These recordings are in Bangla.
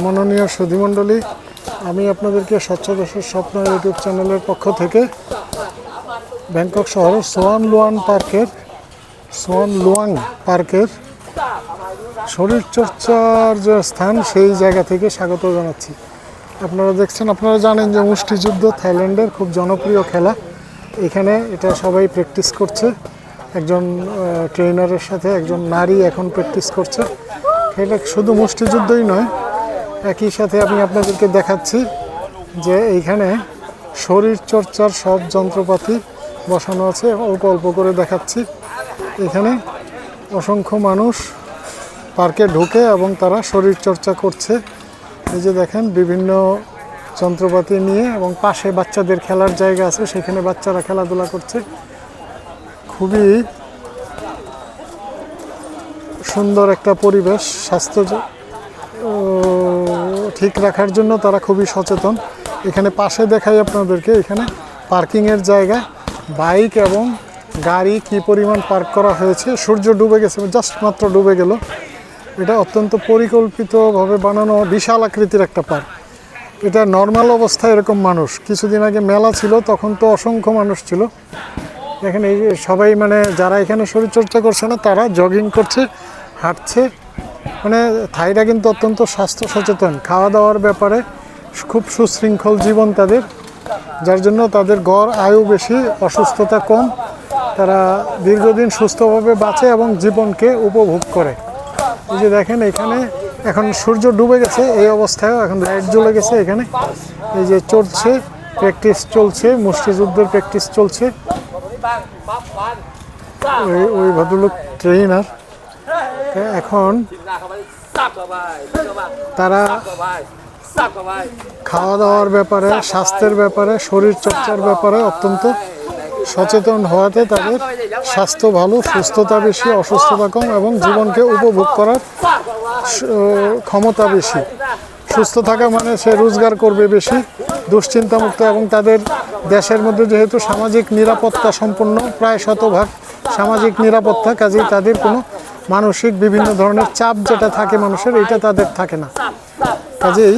মাননীয় সুধীমণ্ডলী, আমি আপনাদেরকে স্বচ্ছ দেশের স্বপ্ন ইউটিউব চ্যানেলের পক্ষ থেকে ব্যাংকক শহরের সোয়ান লুয়াং পার্কের শরীরচর্চার যে স্থান সেই জায়গা থেকে স্বাগত জানাচ্ছি। আপনারা দেখছেন, আপনারা জানেন যে মুষ্টিযুদ্ধ থাইল্যান্ডের খুব জনপ্রিয় খেলা। এখানে এটা সবাই প্র্যাকটিস করছে। একজন ট্রেনারের সাথে একজন নারী এখন প্র্যাকটিস করছে। এটা শুধু মুষ্টিযুদ্ধই নয়, একই সাথে আমি আপনাদেরকে দেখাচ্ছি যে এইখানে শরীরচর্চার সব যন্ত্রপাতি বসানো আছে। অল্প অল্প করে দেখাচ্ছি। এখানে অসংখ্য মানুষ পার্কে ঢুকে এবং তারা শরীরচর্চা করছে। এই যে দেখেন, বিভিন্ন যন্ত্রপাতি নিয়ে, এবং পাশে বাচ্চাদের খেলার জায়গা আছে, সেখানে বাচ্চারা খেলাধুলা করছে। খুবই সুন্দর একটা পরিবেশ। স্বাস্থ্য ঠিক রাখার জন্য তারা খুবই সচেতন। এখানে পাশে দেখাই আপনাদেরকে, এখানে পার্কিংয়ের জায়গা, বাইক এবং গাড়ি কি পরিমাণ পার্ক করা হয়েছে। সূর্য ডুবে গেছে, জাস্ট মাত্র ডুবে গেল। এটা অত্যন্ত পরিকল্পিতভাবে বানানো বিশাল আকৃতির একটা পার্ক। এটা নর্মাল অবস্থায় এরকম মানুষ, কিছুদিন আগে মেলা ছিল তখন তো অসংখ্য মানুষ ছিল। দেখেন এই যে সবাই, মানে যারা এখানে শরীরচর্চা করছে না তারা জগিং করছে, হাঁটছে। মানে থাইরা কিন্তু অত্যন্ত স্বাস্থ্য সচেতন, খাওয়া দাওয়ার ব্যাপারে খুব সুশৃঙ্খল জীবন তাদের, যার জন্য তাদের গড় আয়ু বেশি, অসুস্থতা কম। তারা দীর্ঘদিন সুস্থভাবে বাঁচে এবং জীবনকে উপভোগ করে। এই যে দেখেন, এখানে এখন সূর্য ডুবে গেছে, এই অবস্থায়ও এখন লাইট জ্বলে গেছে। এখানে এই যে চলছে, প্র্যাকটিস চলছে, মুষ্টিযুদ্ধের প্র্যাকটিস চলছে। ওই ভদ্রলোক ট্রেনার। এখন তারা খাওয়া দাওয়ার ব্যাপারে, স্বাস্থ্যের ব্যাপারে, শরীরচর্চার ব্যাপারে অত্যন্ত সচেতন হওয়াতে তাদের স্বাস্থ্য ভালো, সুস্থতা বেশি, অসুস্থতা কম এবং জীবনকে উপভোগ করার ক্ষমতা বেশি। সুস্থ থাকা মানে সে রোজগার করবে বেশি, দুশ্চিন্তামুক্ত, এবং তাদের দেশের মধ্যে যেহেতু সামাজিক নিরাপত্তা সম্পন্ন, প্রায় শতভাগ সামাজিক নিরাপত্তা, কাজেই তাদের কোনো মানসিক বিভিন্ন ধরনের চাপ যেটা থাকে মানুষের, এটা তাদের থাকে না। কাজেই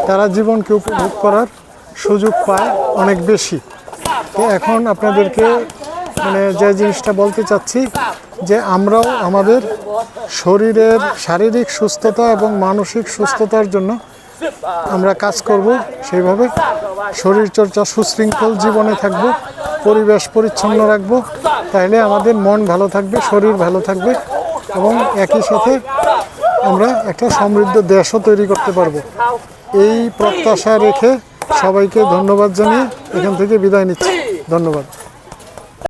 তারা জীবনকে উপভোগ করার সুযোগ পায় অনেক বেশি। তো এখন আপনাদেরকে মানে যে জিনিসটা বলতে চাচ্ছি, যে আমরাও আমাদের শরীরের শারীরিক সুস্থতা এবং মানসিক সুস্থতার জন্য আমরা কাজ করব। সেইভাবে শরীরচর্চা, সুশৃঙ্খল জীবনে থাকব, পরিবেশ পরিচ্ছন্ন রাখব, তাহলে আমাদের মন ভালো থাকবে, শরীর ভালো থাকবে, এবং একই সাথে আমরা একটা সমৃদ্ধ দেশও তৈরি করতে পারবো। এই প্রত্যাশা রেখে সবাইকে ধন্যবাদ জানিয়ে এখান থেকে বিদায় নিচ্ছি। ধন্যবাদ।